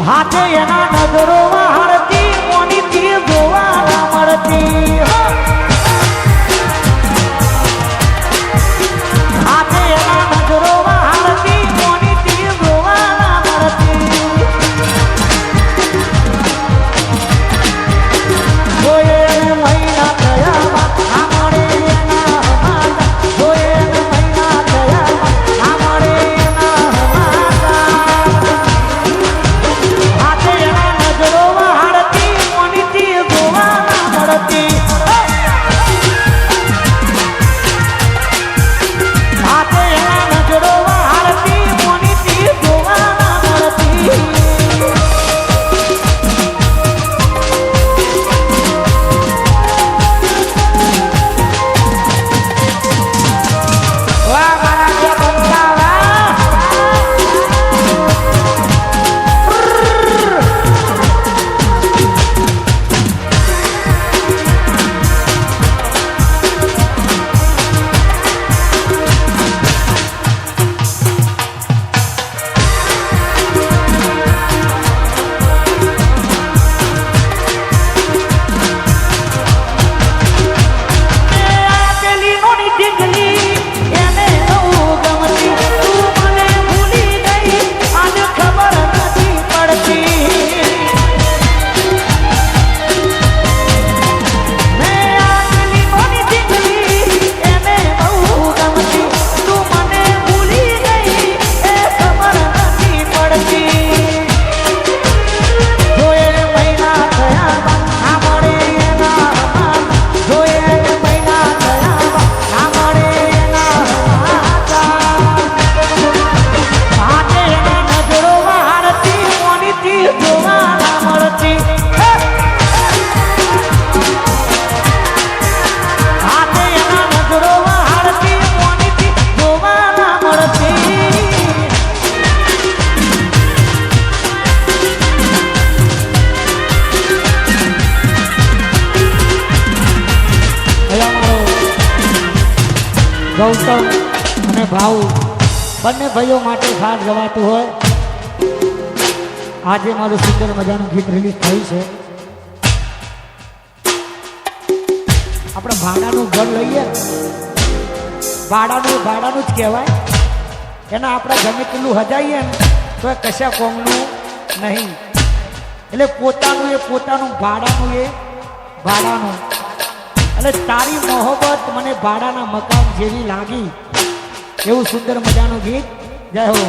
હાથે એના નજરોમાં હરતી મોનીથી જોવા ના મળતી હાથે એના નજરોમાં હરતી મોનીથી જોવા ના મળતી જોયે મહિના થયા આમરે એના માતા જોયે મહિના થયા આમરે એના માતા હાથે એના નજરોમાં હરતી મોનીથી જોવા ના મળતી હાથે એના નજરોમાં હરતી મોનીથી જોવા ના મળતી વાહ મારા જે બંકા વાહ પેલી નોની ઢીંગલી એને નવું ગમતી તું મને ભૂલી ગઈ આજે ખબર નથી પડતી મેં આ પેલી નોની ઢીંગલી એને બહુ ગમતી તું મને ભૂલી ગઈ એ ખબર નથી પડતી જોયે મહિના થયા આમરે એના માતા જોયે મહિના થયા આમરે એના માતા હાથે એના નજરોમાં હરતી મોનીથી જોવા ના મળતી હાથે એના નજરોમાં હરતી મોનીથી જોવા ના મળતી ગૌતમ અને ભાવ બંને ભાઈઓ માટે ખાસ ગવાતું હોય આજે મારું સુંદર મજાનું ગીત રિલીઝ થયું છે આપણે ભાડાનું ઘર લઈએ ભાડાનું જ કહેવાય એના આપણે ગમે તેટલું હજાઈએ ને તો એ કશા કોમનું નહીં એટલે પોતાનું ભાડાનું એટલે તારી મોહબ્બત મને ભાડાના મકાન જેવી લાગી એવું સુંદર મજાનું ગીત જય હો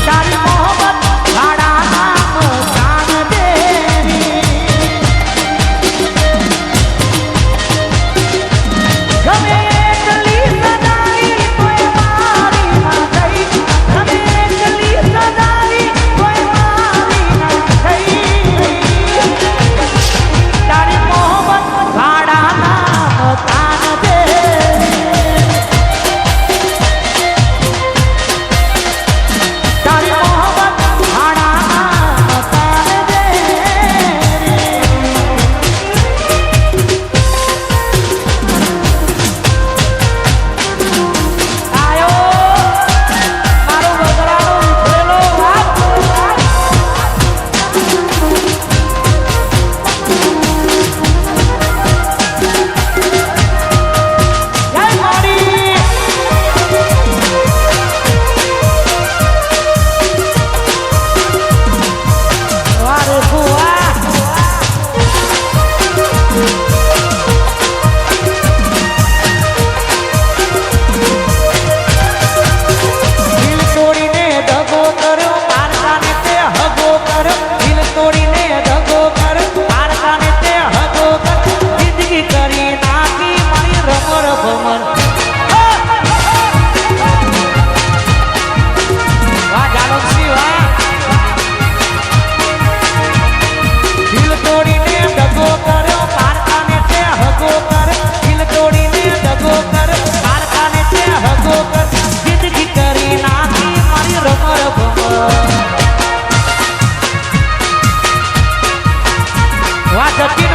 તારી મોહબ્બત સખી